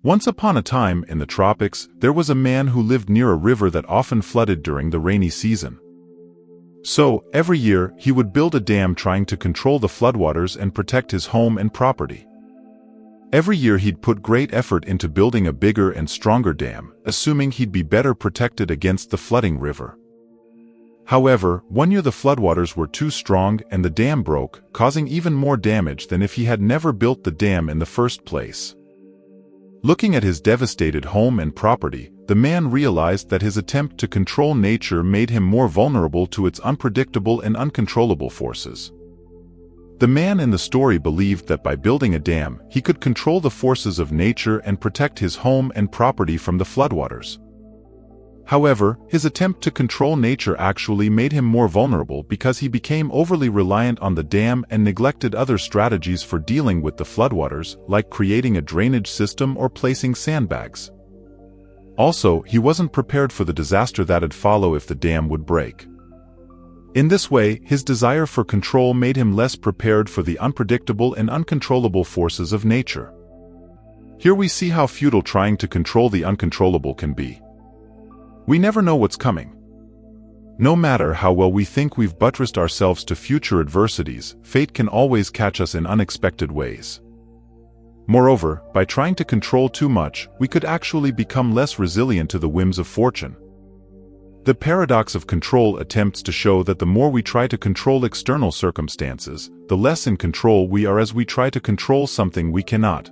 Once upon a time, in the tropics, there was a man who lived near a river that often flooded during the rainy season. So, every year, he would build a dam trying to control the floodwaters and protect his home and property. Every year he'd put great effort into building a bigger and stronger dam, assuming he'd be better protected against the flooding river. However, one year the floodwaters were too strong and the dam broke, causing even more damage than if he had never built the dam in the first place. Looking at his devastated home and property, the man realized that his attempt to control nature made him more vulnerable to its unpredictable and uncontrollable forces. The man in the story believed that by building a dam, he could control the forces of nature and protect his home and property from the floodwaters. However, his attempt to control nature actually made him more vulnerable because he became overly reliant on the dam and neglected other strategies for dealing with the floodwaters, like creating a drainage system or placing sandbags. Also, he wasn't prepared for the disaster that'd follow if the dam would break. In this way, his desire for control made him less prepared for the unpredictable and uncontrollable forces of nature. Here we see how futile trying to control the uncontrollable can be. We never know what's coming. No matter how well we think we've buttressed ourselves to future adversities, fate can always catch us in unexpected ways. Moreover, by trying to control too much, we could actually become less resilient to the whims of fortune. The paradox of control attempts to show that the more we try to control external circumstances, the less in control we are as we try to control something we cannot.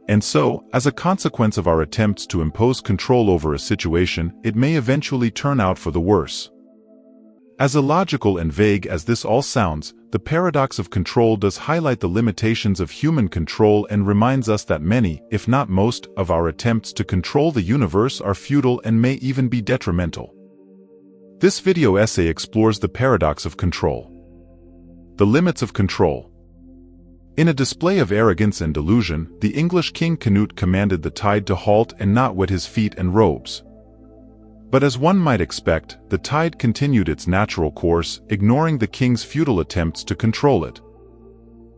And so, as a consequence of our attempts to impose control over a situation, it may eventually turn out for the worse. As illogical and vague as this all sounds, the paradox of control does highlight the limitations of human control and reminds us that many, if not most, of our attempts to control the universe are futile and may even be detrimental. This video essay explores the paradox of control. The limits of control. In a display of arrogance and delusion, the English King Canute commanded the tide to halt and not wet his feet and robes. But as one might expect, the tide continued its natural course, ignoring the king's futile attempts to control it.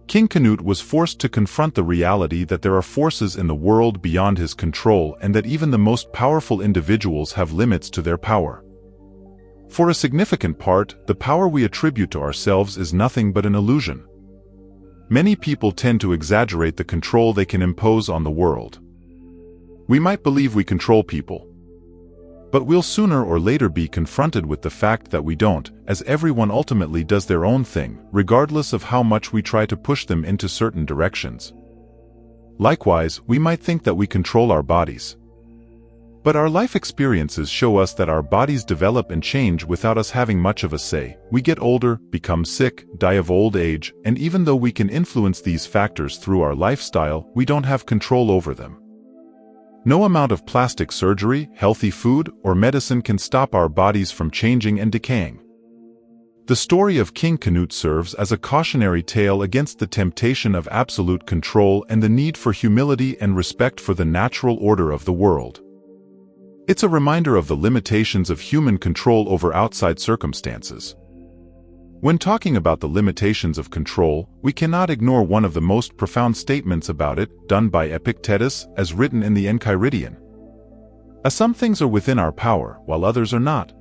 King Canute was forced to confront the reality that there are forces in the world beyond his control and that even the most powerful individuals have limits to their power. For a significant part, the power we attribute to ourselves is nothing but an illusion. Many people tend to exaggerate the control they can impose on the world. We might believe we control people, but we'll sooner or later be confronted with the fact that we don't, as everyone ultimately does their own thing, regardless of how much we try to push them into certain directions. Likewise, we might think that we control our bodies. But our life experiences show us that our bodies develop and change without us having much of a say. We get older, become sick, die of old age, and even though we can influence these factors through our lifestyle, we don't have control over them. No amount of plastic surgery, healthy food, or medicine can stop our bodies from changing and decaying. The story of King Canute serves as a cautionary tale against the temptation of absolute control and the need for humility and respect for the natural order of the world. It's a reminder of the limitations of human control over outside circumstances. When talking about the limitations of control, we cannot ignore one of the most profound statements about it, done by Epictetus, as written in the Enchiridion. Some things are within our power, while others are not.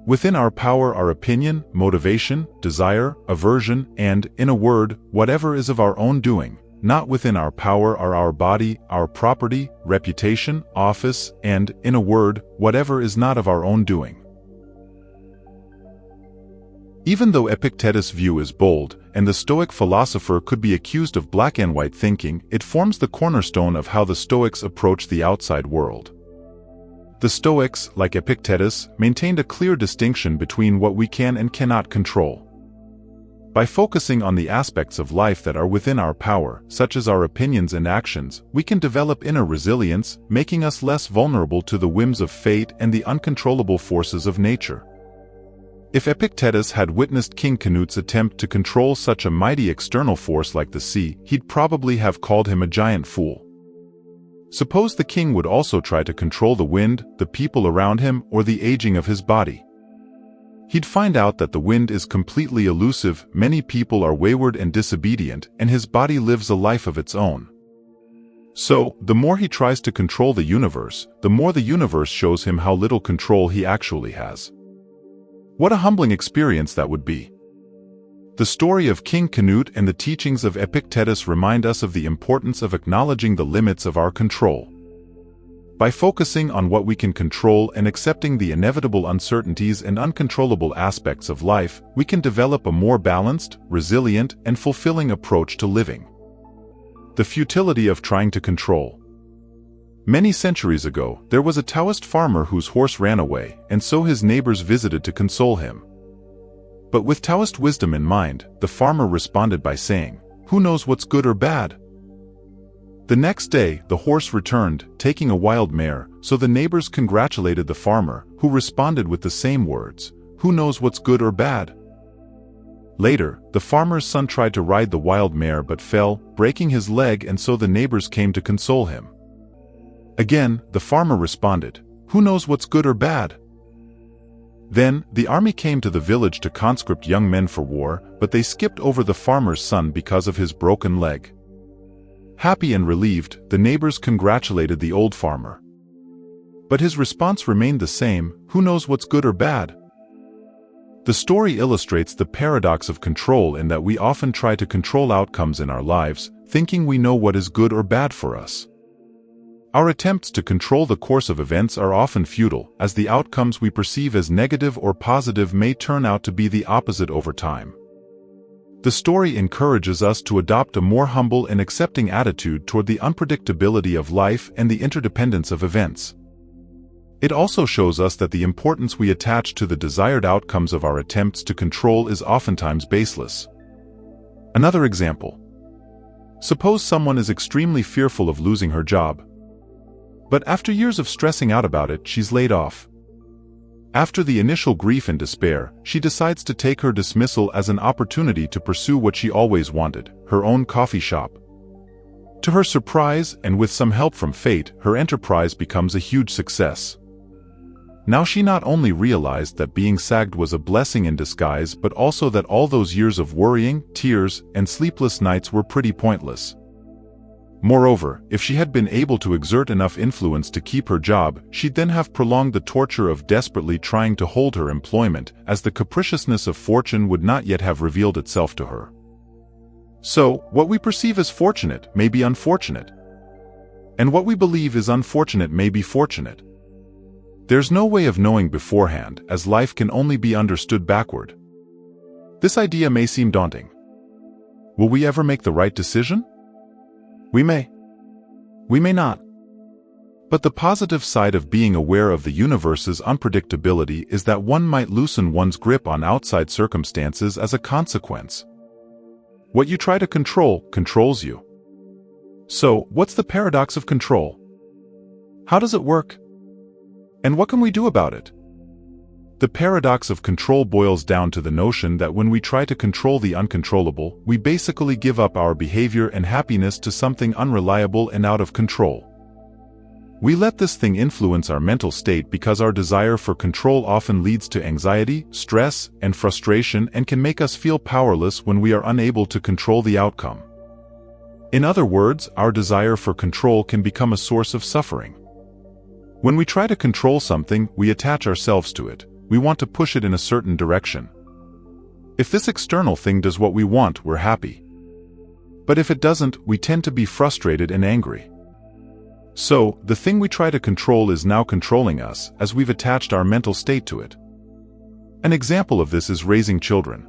Within our power are opinion, motivation, desire, aversion, and, in a word, whatever is of our own doing. Not within our power are our body, our property, reputation, office, and, in a word, whatever is not of our own doing. Even though Epictetus' view is bold, and the Stoic philosopher could be accused of black and white thinking, it forms the cornerstone of how the Stoics approach the outside world. The Stoics, like Epictetus, maintained a clear distinction between what we can and cannot control. By focusing on the aspects of life that are within our power, such as our opinions and actions, we can develop inner resilience, making us less vulnerable to the whims of fate and the uncontrollable forces of nature. If Epictetus had witnessed King Canute's attempt to control such a mighty external force like the sea, he'd probably have called him a giant fool. Suppose the king would also try to control the wind, the people around him, or the aging of his body. He'd find out that the wind is completely elusive, many people are wayward and disobedient, and his body lives a life of its own. So, the more he tries to control the universe, the more the universe shows him how little control he actually has. What a humbling experience that would be. The story of King Canute and the teachings of Epictetus remind us of the importance of acknowledging the limits of our control. By focusing on what we can control and accepting the inevitable uncertainties and uncontrollable aspects of life, we can develop a more balanced, resilient, and fulfilling approach to living. The futility of trying to control. Many centuries ago, there was a Taoist farmer whose horse ran away, and so his neighbors visited to console him. But with Taoist wisdom in mind, the farmer responded by saying, "Who knows what's good or bad?" The next day, the horse returned, taking a wild mare, so the neighbors congratulated the farmer, who responded with the same words, "Who knows what's good or bad?" Later, the farmer's son tried to ride the wild mare but fell, breaking his leg, and so the neighbors came to console him. Again, the farmer responded, "Who knows what's good or bad?" Then, the army came to the village to conscript young men for war, but they skipped over the farmer's son because of his broken leg. Happy and relieved, the neighbors congratulated the old farmer. But his response remained the same, "Who knows what's good or bad?" The story illustrates the paradox of control in that we often try to control outcomes in our lives, thinking we know what is good or bad for us. Our attempts to control the course of events are often futile, as the outcomes we perceive as negative or positive may turn out to be the opposite over time. The story encourages us to adopt a more humble and accepting attitude toward the unpredictability of life and the interdependence of events. It also shows us that the importance we attach to the desired outcomes of our attempts to control is oftentimes baseless. Another example. Suppose someone is extremely fearful of losing her job. But after years of stressing out about it, she's laid off. After the initial grief and despair, she decides to take her dismissal as an opportunity to pursue what she always wanted, her own coffee shop. To her surprise, and with some help from fate, her enterprise becomes a huge success. Now she not only realized that being sacked was a blessing in disguise, but also that all those years of worrying, tears, and sleepless nights were pretty pointless. Moreover, if she had been able to exert enough influence to keep her job, she'd then have prolonged the torture of desperately trying to hold her employment, as the capriciousness of fortune would not yet have revealed itself to her. So, what we perceive as fortunate may be unfortunate. And what we believe is unfortunate may be fortunate. There's no way of knowing beforehand, as life can only be understood backward. This idea may seem daunting. Will we ever make the right decision? We may. We may not. But the positive side of being aware of the universe's unpredictability is that one might loosen one's grip on outside circumstances as a consequence. What you try to control, controls you. So, what's the paradox of control? How does it work? And what can we do about it? The paradox of control boils down to the notion that when we try to control the uncontrollable, we basically give up our behavior and happiness to something unreliable and out of control. We let this thing influence our mental state because our desire for control often leads to anxiety, stress, and frustration and can make us feel powerless when we are unable to control the outcome. In other words, our desire for control can become a source of suffering. When we try to control something, we attach ourselves to it. We want to push it in a certain direction. If this external thing does what we want, we're happy. But if it doesn't, we tend to be frustrated and angry. So, the thing we try to control is now controlling us, as we've attached our mental state to it. An example of this is raising children.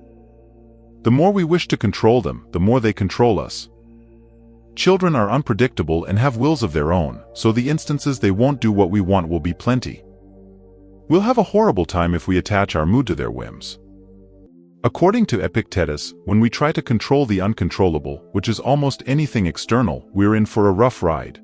The more we wish to control them, the more they control us. Children are unpredictable and have wills of their own, so the instances they won't do what we want will be plenty. We'll have a horrible time if we attach our mood to their whims. According to Epictetus, when we try to control the uncontrollable, which is almost anything external, we're in for a rough ride.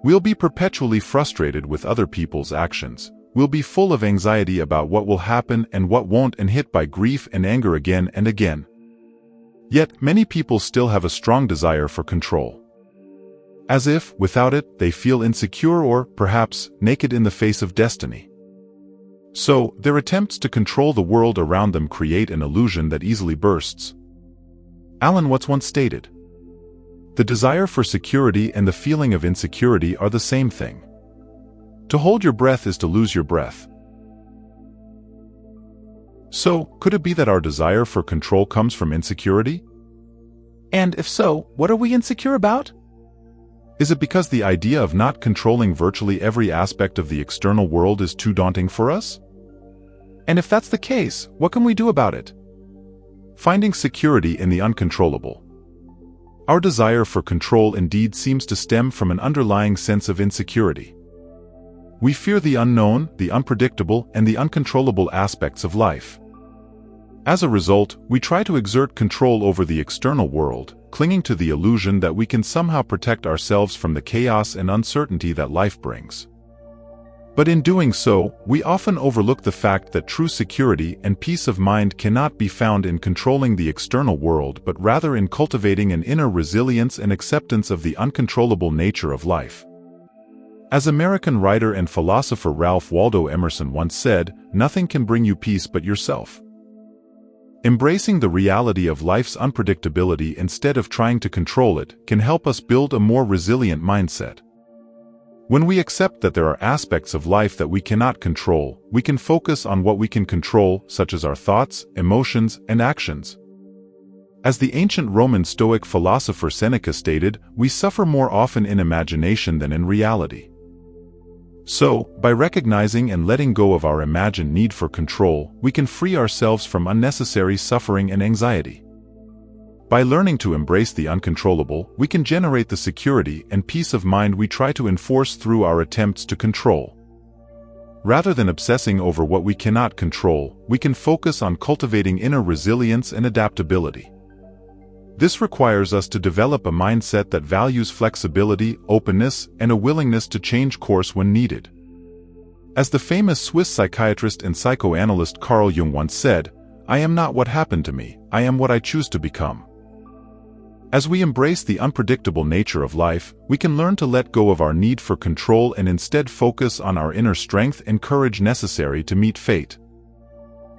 We'll be perpetually frustrated with other people's actions. We'll be full of anxiety about what will happen and what won't, and hit by grief and anger again and again. Yet, many people still have a strong desire for control. As if, without it, they feel insecure or, perhaps, naked in the face of destiny. So, their attempts to control the world around them create an illusion that easily bursts. Alan Watts once stated, The desire for security and the feeling of insecurity are the same thing. To hold your breath is to lose your breath. So, could it be that our desire for control comes from insecurity? And if so, what are we insecure about? Is it because the idea of not controlling virtually every aspect of the external world is too daunting for us? And if that's the case, what can we do about it? Finding security in the uncontrollable. Our desire for control indeed seems to stem from an underlying sense of insecurity. We fear the unknown, the unpredictable, and the uncontrollable aspects of life. As a result, we try to exert control over the external world, clinging to the illusion that we can somehow protect ourselves from the chaos and uncertainty that life brings. But in doing so, we often overlook the fact that true security and peace of mind cannot be found in controlling the external world but rather in cultivating an inner resilience and acceptance of the uncontrollable nature of life. As American writer and philosopher Ralph Waldo Emerson once said, "Nothing can bring you peace but yourself." Embracing the reality of life's unpredictability instead of trying to control it can help us build a more resilient mindset. When we accept that there are aspects of life that we cannot control, we can focus on what we can control, such as our thoughts, emotions, and actions. As the ancient Roman Stoic philosopher Seneca stated, we suffer more often in imagination than in reality. So, by recognizing and letting go of our imagined need for control, we can free ourselves from unnecessary suffering and anxiety. By learning to embrace the uncontrollable, we can generate the security and peace of mind we try to enforce through our attempts to control. Rather than obsessing over what we cannot control, we can focus on cultivating inner resilience and adaptability. This requires us to develop a mindset that values flexibility, openness, and a willingness to change course when needed. As the famous Swiss psychiatrist and psychoanalyst Carl Jung once said, "I am not what happened to me, I am what I choose to become." As we embrace the unpredictable nature of life, we can learn to let go of our need for control and instead focus on our inner strength and courage necessary to meet fate.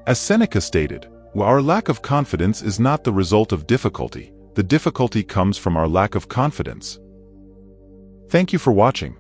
As Seneca stated, "Our lack of confidence is not the result of difficulty, the difficulty comes from our lack of confidence." Thank you for watching.